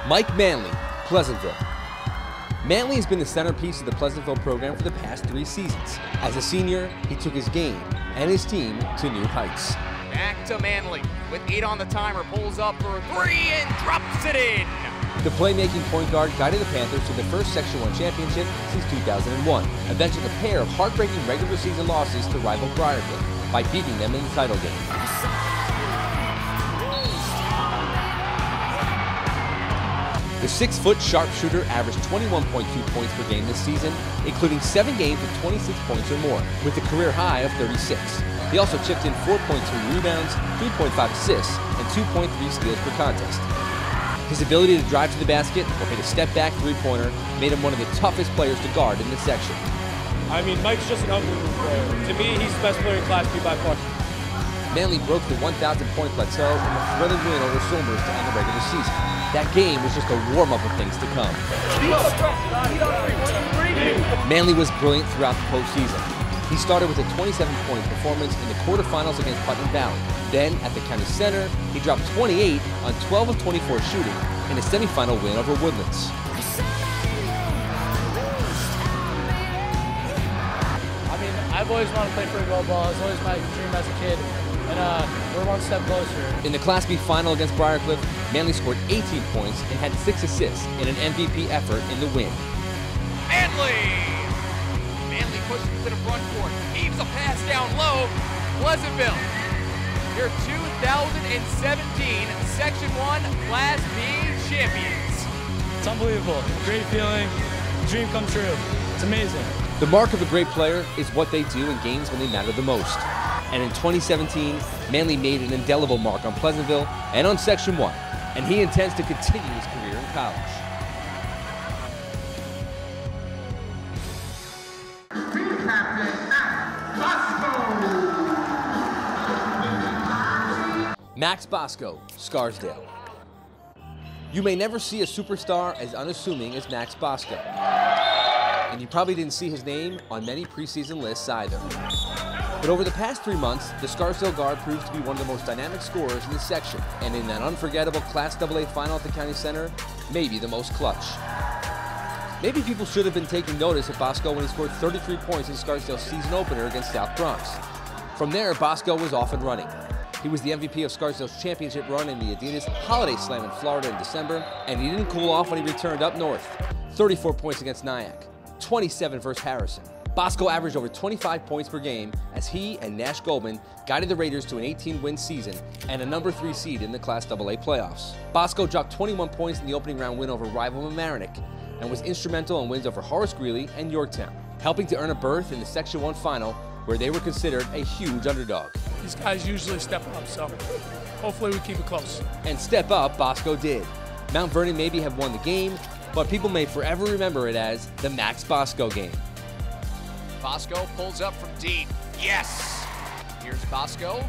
Mike Manley, Pleasantville. Manley has been the centerpiece of the Pleasantville program for the past 3 seasons. As a senior, he took his game and his team to new heights. Back to Manley with 8 on the timer, pulls up for a 3 and drops it in. The playmaking point guard guided the Panthers to the first Section 1 championship since 2001, avenging a pair of heartbreaking regular season losses to rival Briarcliff by beating them in the title game. The 6-foot sharpshooter averaged 21.2 points per game this season, including 7 games with 26 points or more, with a career high of 36. He also chipped in 4.2 rebounds, 3.5 assists, and 2.3 steals per contest. His ability to drive to the basket or hit a step-back three-pointer made him one of the toughest players to guard in this section. I mean, Mike's just an unbelievable player. To me, he's the best player in Class B by far. Manley broke the 1,000-point plateau in a thrilling win over Somers to end the regular season. That game was just a warm-up of things to come. Manley was brilliant throughout the postseason. He started with a 27-point performance in the quarterfinals against Putnam Valley. Then, at the county center, he dropped 28 on 12 of 24 shooting in a semifinal win over Woodlands. I mean, I've always wanted to play pretty well ball. It was always my dream as a kid, and we're one step closer. In the Class B final against Briarcliff, Manley scored 18 points and had 6 assists in an MVP effort in the win. Manley pushes to the front court, heaves a pass down low. Pleasantville, your 2017 Section 1 Class B champions. It's unbelievable. Great feeling. Dream come true. It's amazing. The mark of a great player is what they do in games when they matter the most. And in 2017, Manley made an indelible mark on Pleasantville and on Section 1, and he intends to continue his career in college. Max Bosco, Scarsdale. You may never see a superstar as unassuming as Max Bosco. And you probably didn't see his name on many preseason lists either. But over the past 3 months, the Scarsdale guard proved to be one of the most dynamic scorers in this section, and in that unforgettable Class AA final at the County Center, maybe the most clutch. Maybe people should have been taking notice of Bosco when he scored 33 points in Scarsdale's season opener against South Bronx. From there, Bosco was off and running. He was the MVP of Scarsdale's championship run in the Adidas Holiday Slam in Florida in December, and he didn't cool off when he returned up north. 34 points against Nyack, 27 versus Harrison. Bosco averaged over 25 points per game as he and Nash Goldman guided the Raiders to an 18-win season and a number 3 seed in the Class AA playoffs. Bosco dropped 21 points in the opening round win over rival Mamaroneck and was instrumental in wins over Horace Greeley and Yorktown, helping to earn a berth in the Section 1 final where they were considered a huge underdog. These guys usually step up, so hopefully we keep it close. And step up, Bosco did. Mount Vernon maybe have won the game, but people may forever remember it as the Max Bosco game. Bosco pulls up from deep. Yes! Here's Bosco.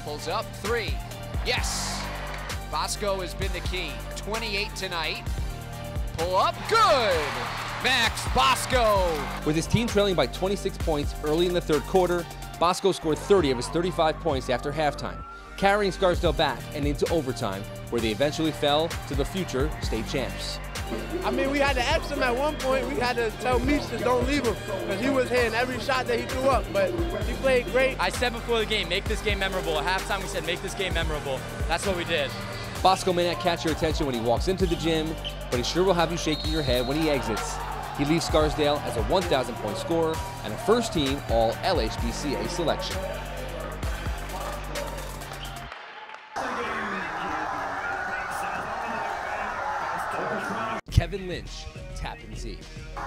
Pulls up 3. Yes! Bosco has been the key. 28 tonight. Pull up. Good! Max Bosco! With his team trailing by 26 points early in the third quarter, Bosco scored 30 of his 35 points after halftime, carrying Scarsdale back and into overtime, where they eventually fell to the future state champs. I mean, we had to ask him at one point. We had to tell Meach to don't leave him because he was hitting every shot that he threw up, but he played great. I said before the game, make this game memorable. At halftime, we said, make this game memorable. That's what we did. Bosco may not catch your attention when he walks into the gym, but he sure will have you shaking your head when he exits. He leaves Scarsdale as a 1,000-point scorer and a first-team All-LHBCA selection. Kevin Lynch, Tappan Zee.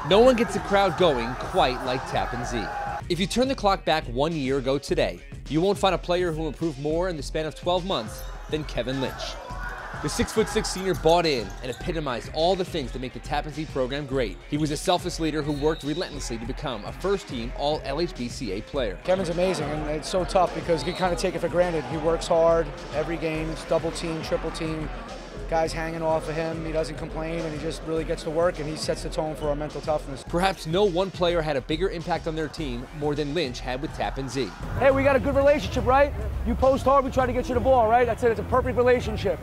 No one gets the crowd going quite like Tappan Zee. If you turn the clock back 1 year ago today, you won't find a player who improved more in the span of 12 months than Kevin Lynch. The 6'6" senior bought in and epitomized all the things that make the Tappan Zee program great. He was a selfless leader who worked relentlessly to become a first-team All-LHBCA player. Kevin's amazing, and it's so tough because you kind of take it for granted. He works hard every game, it's double team, triple team. Guys hanging off of him, he doesn't complain, and he just really gets to work, and he sets the tone for our mental toughness. Perhaps no one player had a bigger impact on their team more than Lynch had with Tappan Zee. Hey, we got a good relationship, right? You post hard, we try to get you the ball, right? That's it, it's a perfect relationship.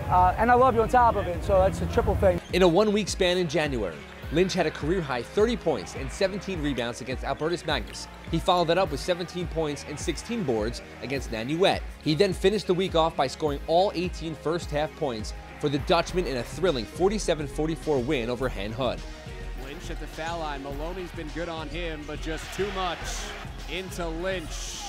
and I love you on top of it, so that's a triple thing. In a one-week span in January, Lynch had a career-high 30 points and 17 rebounds against Albertus Magnus. He followed that up with 17 points and 16 boards against Nanuet. He then finished the week off by scoring all 18 first-half points for the Dutchman in a thrilling 47-44 win over Hen Hud. Lynch at the foul line. Maloney's been good on him, but just too much into Lynch.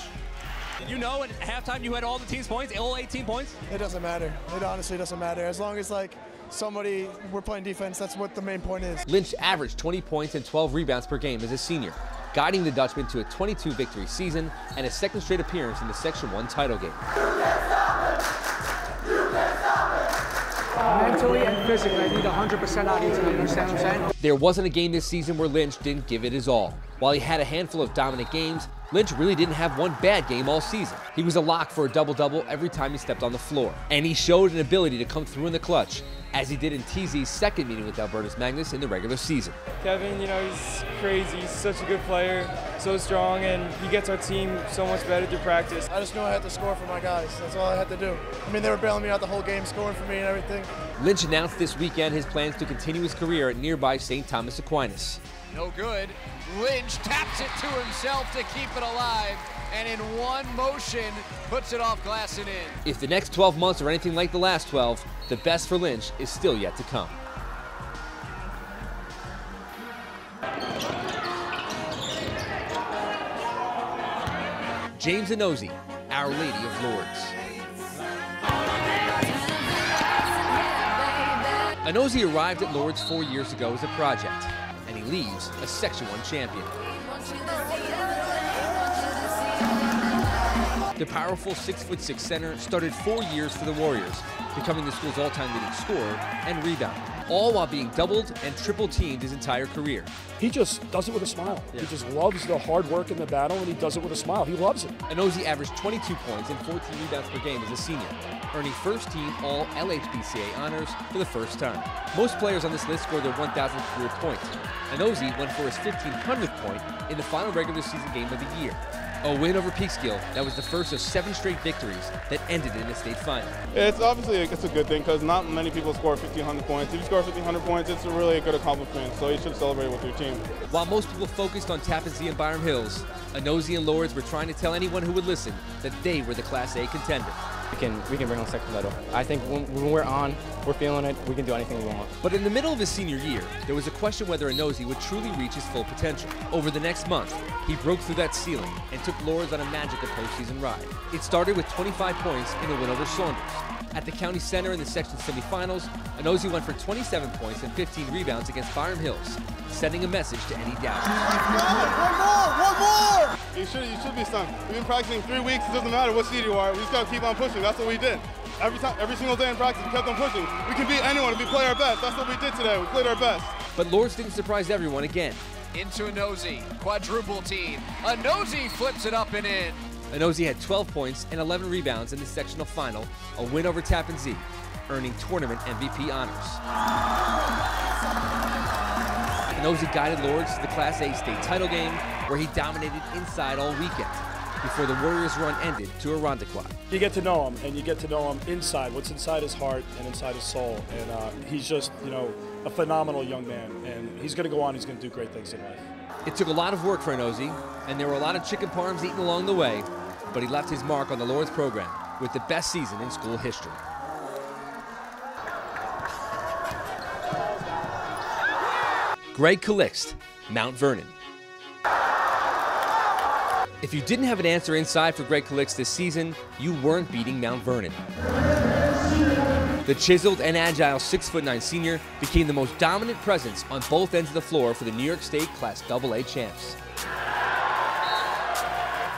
You know, at halftime you had all the team's points, all 18 points? It doesn't matter. It honestly doesn't matter. As long as, like, we're playing defense, that's what the main point is. Lynch averaged 20 points and 12 rebounds per game as a senior, guiding the Dutchman to a 22-victory season and a second straight appearance in the Section 1 title game. Mentally and physically, I need 100% out of each of them, you understand what I'm saying? There wasn't a game this season where Lynch didn't give it his all. While he had a handful of dominant games, Lynch really didn't have one bad game all season. He was a lock for a double-double every time he stepped on the floor. And he showed an ability to come through in the clutch, as he did in TZ's second meeting with Albertus Magnus in the regular season. Kevin, you know, he's crazy. He's such a good player, so strong, and he gets our team so much better through practice. I just knew I had to score for my guys. That's all I had to do. I mean, they were bailing me out the whole game, scoring for me and everything. Lynch announced this weekend his plans to continue his career at nearby St. Thomas Aquinas. No good. Lynch taps it to himself to keep it alive, and in one motion puts it off glass and in. If the next 12 months are anything like the last 12, the best for Lynch is still yet to come. James Anozie, Our Lady of Lourdes. Anozie arrived at Lourdes 4 years ago as a project, and he leaves a Section 1 champion. The powerful 6'6" center started 4 years for the Warriors, becoming the school's all-time leading scorer and rebounder, all while being doubled and triple-teamed his entire career. He just does it with a smile. Yeah. He just loves the hard work in the battle, and he does it with a smile. He loves it. Anozie averaged 22 points and 14 rebounds per game as a senior, earning first-team all LHBCA honors for the first time. Most players on this list scored their 1,000th career point. Anozie went for his 1,500th point in the final regular season game of the year. A win over Peekskill that was the first of 7 straight victories that ended in the state final. It's obviously it's a good thing because not many people score 1,500 points. If you score 1,500 points, it's a really good accomplishment, so you should celebrate with your team. While most people focused on Tappan Zee and Byram Hills, Anozie and Lourdes were trying to tell anyone who would listen that they were the Class A contender. We can bring home second medal. I think when we're on, we're feeling it, we can do anything we want. But in the middle of his senior year, there was a question whether Anozie would truly reach his full potential. Over the next month, he broke through that ceiling and took Lourdes on a magical postseason ride. It started with 25 points in a win over Saunders. At the county center in the section semifinals, Anozie went for 27 points and 15 rebounds against Byram Hills, sending a message to any doubters. One more! You should be stunned. We've been practicing 3 weeks. It doesn't matter what seed you are. We just got to keep on pushing. That's what we did. Every single day in practice, we kept on pushing. We can beat anyone if we play our best. That's what we did today. We played our best. But Lourdes didn't surprise everyone again. Into Anozie, quadruple team. Anozie flips it up and in. Anozie had 12 points and 11 rebounds in the sectional final, a win over Tappan Zee, earning tournament MVP honors. Anozie guided Lourdes to the Class A state title game, where he dominated inside all weekend, before the Warriors' run ended to a Rondequoit. You get to know him, and you get to know him inside, what's inside his heart and inside his soul. And he's just, you know, a phenomenal young man, and he's going to go on, he's going to do great things in life. It took a lot of work for Anozie, and there were a lot of chicken parms eaten along the way, but he left his mark on the Lourdes program with the best season in school history. Greg Calixt, Mount Vernon. If you didn't have an answer inside for Greg Calixt this season, you weren't beating Mount Vernon. The chiseled and agile 6'9" senior became the most dominant presence on both ends of the floor for the New York State Class AA champs.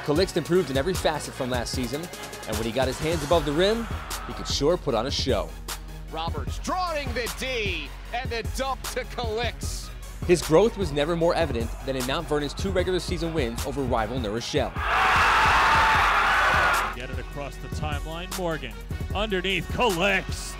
Calixt improved in every facet from last season, and when he got his hands above the rim, he could sure put on a show. Roberts drawing the D, and the dump to Calixt. His growth was never more evident than in Mount Vernon's 2 regular season wins over rival New Rochelle. Get it across the timeline, Morgan. Underneath, Calixt.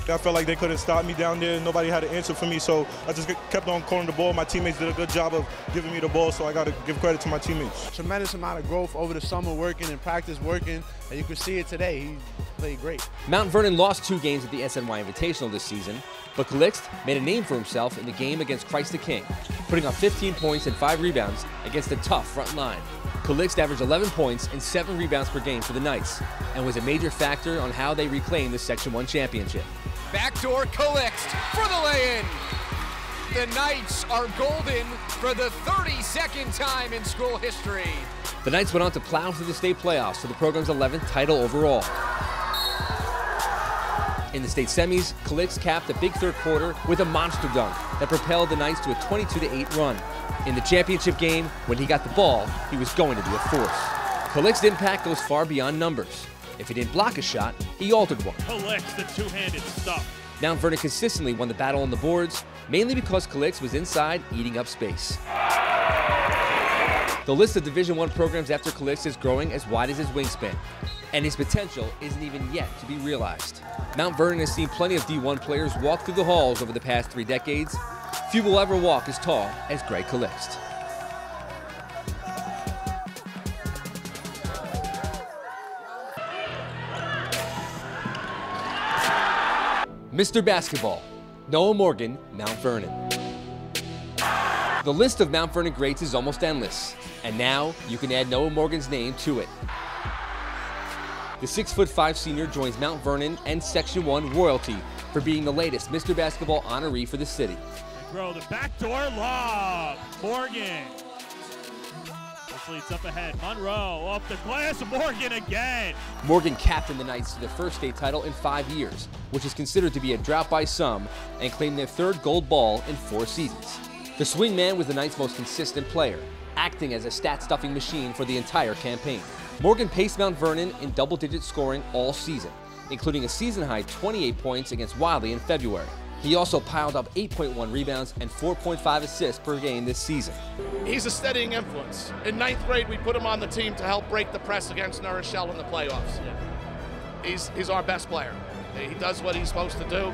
I felt like they couldn't stop me down there. Nobody had an answer for me, so I just kept on calling the ball. My teammates did a good job of giving me the ball, so I got to give credit to my teammates. Tremendous amount of growth over the summer working and practice working, and you can see it today. played great. Mount Vernon lost 2 games at the SNY Invitational this season, but Calixt made a name for himself in the game against Christ the King, putting up 15 points and 5 rebounds against a tough front line. Calixt averaged 11 points and 7 rebounds per game for the Knights, and was a major factor on how they reclaimed the Section 1 championship. Backdoor Calixt for the lay-in. The Knights are golden for the 32nd time in school history. The Knights went on to plow through the state playoffs for the program's 11th title overall. In the state semis, Calixt capped a big third quarter with a monster dunk that propelled the Knights to a 22-8 run. In the championship game, when he got the ball, he was going to be a force. Calixt's impact goes far beyond numbers. If he didn't block a shot, he altered one. Calixt, the two-handed stuff. Mount Vernon consistently won the battle on the boards, mainly because Calixt was inside eating up space. The list of Division I programs after Calixt is growing as wide as his wingspan, and his potential isn't even yet to be realized. Mount Vernon has seen plenty of D1 players walk through the halls over the past 3 decades. Few will ever walk as tall as Greg Calixt. Mr. Basketball, Noah Morgan, Mount Vernon. The list of Mount Vernon greats is almost endless, and now you can add Noah Morgan's name to it. The 6'5" senior joins Mount Vernon and Section 1 royalty for being the latest Mr. Basketball honoree for the city. Throw the backdoor lob. Morgan. This leads up ahead. Monroe off the glass. Morgan again. Morgan captained the Knights to their first state title in 5 years, which is considered to be a drought by some, and claimed their 3rd gold ball in 4 seasons. The swingman was the Knights' most consistent player, acting as a stat-stuffing machine for the entire campaign. Morgan paced Mount Vernon in double-digit scoring all season, including a season-high 28 points against Wiley in February. He also piled up 8.1 rebounds and 4.5 assists per game this season. He's a steadying influence. In 9th grade, we put him on the team to help break the press against New Rochelle in the playoffs. He's our best player. He does what he's supposed to do.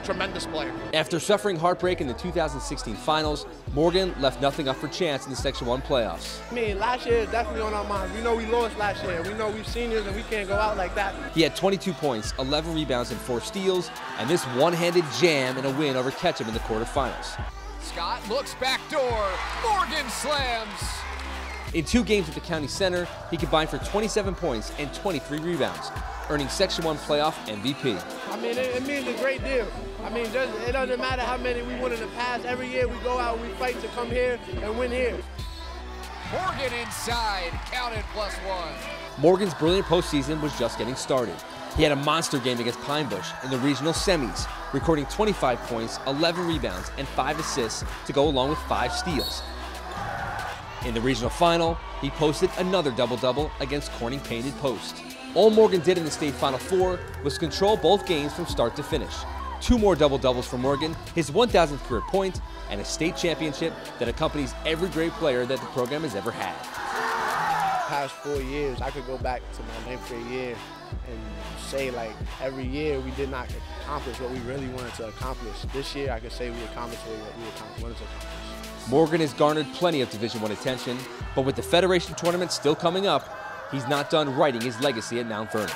Tremendous player. After suffering heartbreak in the 2016 finals, Morgan left nothing up for chance in the Section 1 playoffs. I mean, last year is definitely on our minds. We know we lost last year. We know we're seniors and we can't go out like that. He had 22 points, 11 rebounds, and 4 steals, and this one-handed jam in a win over Ketchum in the quarterfinals. Scott looks backdoor. Morgan slams. In 2 games at the county center, he combined for 27 points and 23 rebounds, earning Section 1 playoff MVP. I mean, it means a great deal. I mean, it doesn't matter how many we won in the past. Every year we go out, we fight to come here and win here. Morgan inside, counted +1. Morgan's brilliant postseason was just getting started. He had a monster game against Pine Bush in the regional semis, recording 25 points, 11 rebounds, and 5 assists to go along with 5 steals. In the regional final, he posted another double-double against Corning Painted Post. All Morgan did in the state Final Four was control both games from start to finish. 2 more double-doubles for Morgan, his 1,000th career point, and a state championship that accompanies every great player that the program has ever had. Past 4 years, I could go back to my 9th grade year and say, like, every year we did not accomplish what we really wanted to accomplish. This year, I could say we accomplished what we wanted to accomplish. Morgan has garnered plenty of Division I attention, but with the Federation tournament still coming up, he's not done writing his legacy at Mount Vernon.